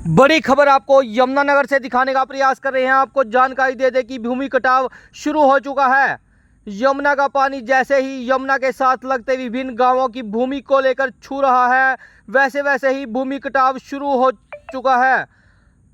बड़ी खबर आपको यमुनानगर से दिखाने का प्रयास कर रहे हैं। आपको जानकारी दे दें कि भूमि कटाव शुरू हो चुका है। यमुना का पानी जैसे ही यमुना के साथ लगते विभिन्न गांवों की भूमि को लेकर छू रहा है, वैसे वैसे ही भूमि कटाव शुरू हो चुका है।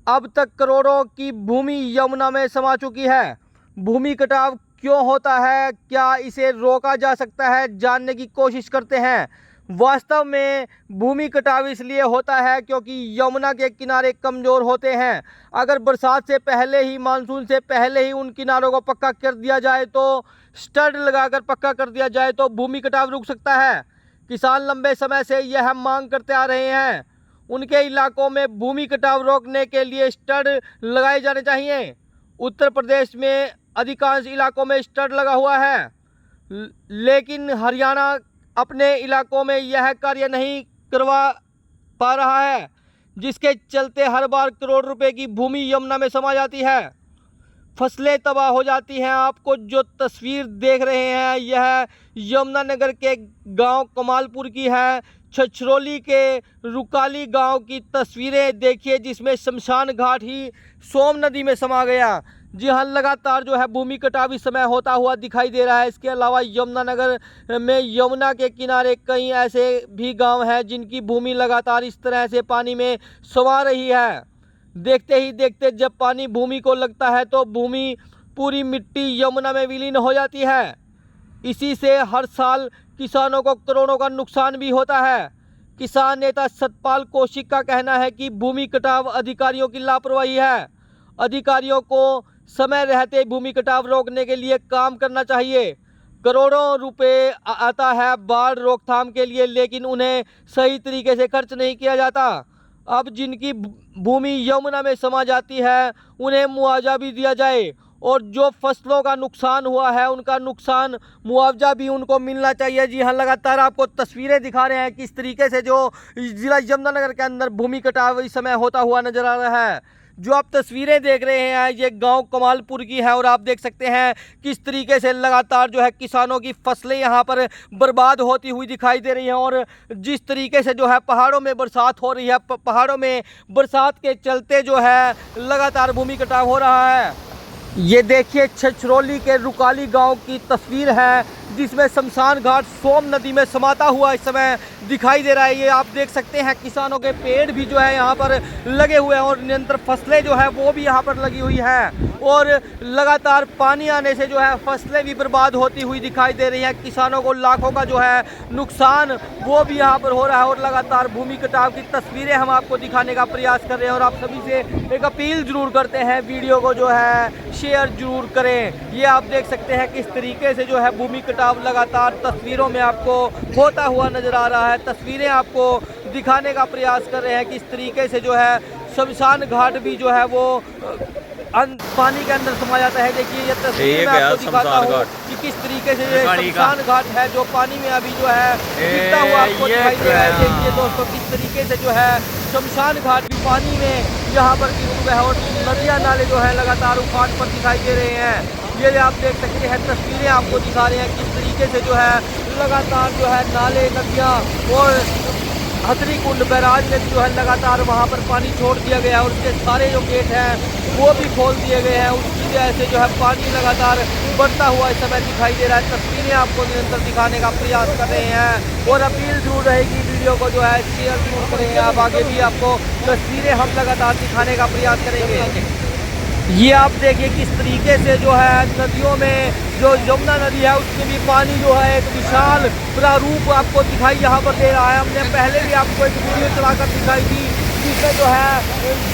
अब तक करोड़ों की भूमि यमुना में समा चुकी है। भूमि कटाव क्यों होता है, क्या इसे रोका जा सकता है, जानने की कोशिश करते हैं। वास्तव में भूमि कटाव इसलिए होता है क्योंकि यमुना के किनारे कमज़ोर होते हैं। अगर बरसात से पहले ही, मानसून से पहले ही उन किनारों को पक्का कर दिया जाए, तो स्टड लगाकर पक्का कर दिया जाए, तो भूमि कटाव रुक सकता है। किसान लंबे समय से यह मांग करते आ रहे हैं। उनके इलाकों में भूमि कटाव रोकने के लिए स्टड लगाए जाने चाहिए। उत्तर प्रदेश में अधिकांश इलाकों में स्टड लगा हुआ है, लेकिन हरियाणा अपने इलाकों में यह कार्य नहीं करवा पा रहा है, जिसके चलते हर बार करोड़ रुपए की भूमि यमुना में समा जाती है, फसलें तबाह हो जाती हैं। आपको जो तस्वीर देख रहे हैं, यह यमुनानगर के गांव कमालपुर की है। छछरौली के रुकाली गांव की तस्वीरें देखिए, जिसमें शमशान घाट ही सोम नदी में समा गया। जी हाँ, लगातार जो है भूमि कटाव इस समय होता हुआ दिखाई दे रहा है। इसके अलावा यमुनानगर में यमुना के किनारे कई ऐसे भी गांव हैं जिनकी भूमि लगातार इस तरह से पानी में समा रही है। देखते ही देखते जब पानी भूमि को लगता है तो भूमि पूरी मिट्टी यमुना में विलीन हो जाती है। इसी से हर साल किसानों को करोड़ों का नुकसान भी होता है। किसान नेता सतपाल कौशिक का कहना है कि भूमि कटाव अधिकारियों की लापरवाही है। अधिकारियों को समय रहते भूमि कटाव रोकने के लिए काम करना चाहिए। करोड़ों रुपए आता है बाढ़ रोकथाम के लिए, लेकिन उन्हें सही तरीके से खर्च नहीं किया जाता। अब जिनकी भूमि यमुना में समा जाती है, उन्हें मुआवजा भी दिया जाए, और जो फसलों का नुकसान हुआ है उनका नुकसान मुआवजा भी उनको मिलना चाहिए। जी हाँ, लगातार आपको तस्वीरें दिखा रहे हैं किस तरीके से जो जिला यमुनानगर के अंदर भूमि कटाव इस समय होता हुआ नजर आ रहा है। जो आप तस्वीरें देख रहे हैं, ये गांव कमालपुर की है, और आप देख सकते हैं किस तरीके से लगातार जो है किसानों की फसलें यहां पर बर्बाद होती हुई दिखाई दे रही हैं। और जिस तरीके से जो है पहाड़ों में बरसात हो रही है, पहाड़ों में बरसात के चलते जो है लगातार भूमि कटाव हो रहा है। ये देखिए छछरौली के रुकाली गांव की तस्वीर है, जिसमें शमशान घाट सोम नदी में समाता हुआ इस समय दिखाई दे रहा है। ये आप देख सकते हैं किसानों के पेड़ भी जो है यहाँ पर लगे हुए हैं, और निरंतर फसलें जो है वो भी यहाँ पर लगी हुई हैं, और लगातार पानी आने से जो है फसलें भी बर्बाद होती हुई दिखाई दे रही हैं। किसानों को लाखों का जो है नुकसान वो भी यहाँ पर हो रहा है, और लगातार भूमि कटाव की तस्वीरें हम आपको दिखाने का प्रयास कर रहे हैं। और आप सभी से एक अपील जरूर करते हैं, वीडियो को जो है शेयर जरूर करें। ये आप देख सकते हैं किस तरीके से जो है भूमि कटाव लगातार तस्वीरों में आपको होता हुआ नजर आ रहा है। तस्वीरें आपको दिखाने का प्रयास कर रहे हैं किस तरीके से जो है शमशान घाट भी जो है वो पानी के अंदर समा जाता है। देखिए ये तस्वीर मैं आपको दिखाता हूँ कि किस तरीके से ये शमशान घाट है जो पानी में अभी जो है गिरता हुआ आपको दिखाई दे रहा है। देखिए दोस्तों किस तरीके से जो है शमशान घाट भी पानी में यहाँ पर गिर चुका है, और नदियाँ नाले जो है लगातार उफान पर दिखाई दे रहे हैं। ये आप देख सकते हैं तस्वीरें आपको दिखा रहे हैं किस तरीके से जो है लगातार जो है नाले, नदियाँ और हथरी कुंड बैराज में जो है लगातार वहाँ पर पानी छोड़ दिया गया है, और उसके सारे जो गेट हैं वो भी खोल दिए गए हैं। उसकी वजह से जो है पानी लगातार बढ़ता हुआ इस समय दिखाई दे रहा है। तस्वीरें आपको निरंतर दिखाने का प्रयास कर रहे हैं, और अपील जरूर रहेगी वीडियो को जो है शेयर जरूर करेंगे। आप आगे भी आपको तस्वीरें हम लगातार दिखाने का प्रयास करेंगे। ये आप देखिए किस तरीके से जो है नदियों में जो यमुना नदी है उसमें भी पानी जो है एक विशाल प्रारूप आपको दिखाई यहाँ पर दे रहा है। हमने पहले भी आपको एक वीडियो चलाकर दिखाई थी, जिसमें जो है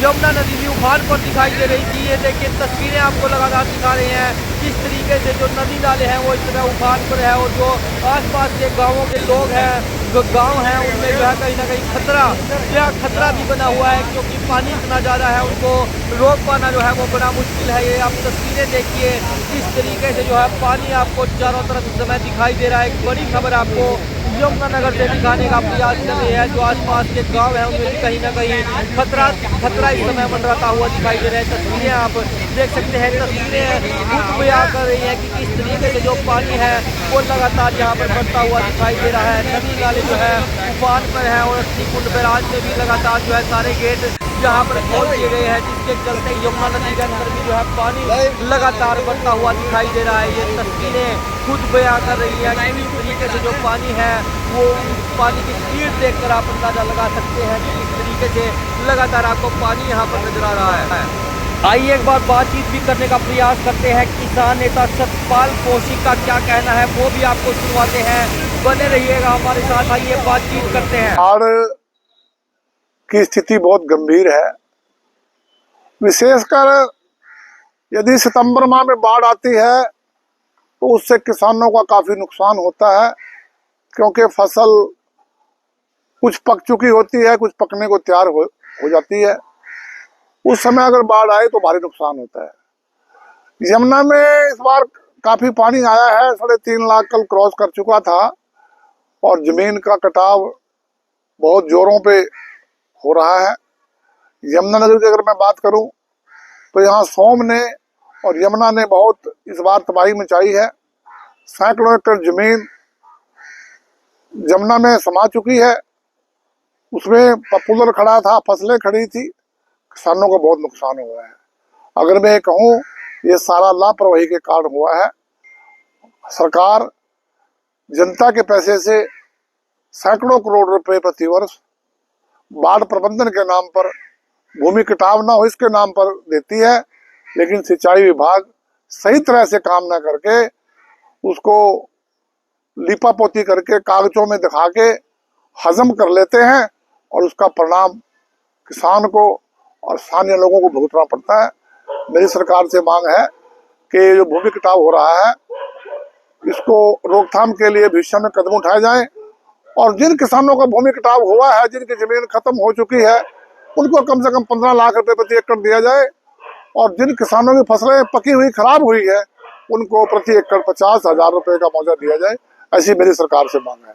यमुना नदी भी उफान पर दिखाई दे रही थी। ये देखिए तस्वीरें आपको लगातार दिखा रहे हैं किस तरीके से जो नदी नाले हैं वो इस तरह उफान पर है, और जो आसपास के गाँवों के लोग हैं, जो गांव हैं, उनमें जो है कहीं ना कहीं खतरा भी बना हुआ है, क्योंकि पानी इतना ज़्यादा है, उनको रोक पाना जो है वो बड़ा मुश्किल है। ये आप तस्वीरें देखिए किस तरीके से जो है पानी आपको चारों तरफ इस समय दिखाई दे रहा है। एक बड़ी खबर आपको यमुनानगर से दिखाने का प्रयास कर रहे हैं। जो आसपास के गांव हैं उनमें भी कहीं ना कहीं खतरा इस समय मंडराता हुआ दिखाई दे रहा है। तस्वीरें आप देख सकते हैं, तस्वीरें खुद बयां कर रही हैं कि किस तरीके से जो पानी है वो लगातार यहाँ पर बढ़ता हुआ दिखाई दे रहा है। नदी नाले जो है उफान पर है, और अस्सी कुंड बैराज में भी लगातार जो है सारे गेट यहाँ पर खोल दिए गए हैं, जिसके चलते यमुना नदी के अंदर भी जो है पानी लगातार बढ़ता हुआ दिखाई दे रहा है। ये तस्वीरें खुद बयां कर रही है कि किस तरीके से जो पानी है वो पानी की स्पीड देखकर आप अंदाजा लगा सकते हैं कि किस तरीके से लगातार आपको पानी यहाँ पर नजर आ रहा है। आइए एक बार बातचीत भी करने का प्रयास करते हैं। किसान नेता सतपाल कौशिक का क्या कहना है वो भी आपको सुनवाते हैं। बने रहिएगा हमारे साथ, आइए बातचीत करते हैं। बाढ़ की स्थिति बहुत गंभीर है। विशेषकर यदि सितंबर माह में बाढ़ आती है तो उससे किसानों का काफी नुकसान होता है, क्योंकि फसल कुछ पक चुकी होती है, कुछ पकने को तैयार हो जाती है। उस समय अगर बाढ़ आए तो भारी नुकसान होता है। यमुना में इस बार काफी पानी आया है, 3.5 लाख कल क्रॉस कर चुका था और जमीन का कटाव बहुत जोरों पे हो रहा है। यमुना नगर की अगर मैं बात करूं तो यहाँ सोम ने और यमुना ने बहुत इस बार तबाही मचाई है। सैकड़ों एकड़ जमीन यमुना में समा चुकी है, उसमें पॉपुलर खड़ा था, फसलें खड़ी थी, किसानों को बहुत नुकसान हुआ है। अगर मैं कहूँ ये सारा लापरवाही के कारण हुआ है। सरकार जनता के पैसे से सैकड़ों करोड़ रुपए प्रतिवर्ष बाढ़ प्रबंधन के नाम पर, भूमि कटाव ना हो इसके नाम पर देती है, लेकिन सिंचाई विभाग सही तरह से काम ना करके उसको लिपापोती करके कागजों में दिखा के हजम कर लेते हैं और उसका परिणाम किसान को और स्थानीय लोगों को भुगतना पड़ता है। मेरी सरकार से मांग है कि जो भूमि कटाव हो रहा है इसको रोकथाम के लिए भविष्य में कदम उठाए जाएं और जिन किसानों का भूमि कटाव हुआ है, जिनकी जमीन खत्म हो चुकी है, उनको कम से कम 15 लाख रुपए प्रति एकड़ दिया जाए और जिन किसानों की फसलें पकी हुई खराब हुई है उनको प्रति एकड़ 50,000 रुपए का मुआवजा दिया जाए। ऐसी मेरी सरकार से मांग है।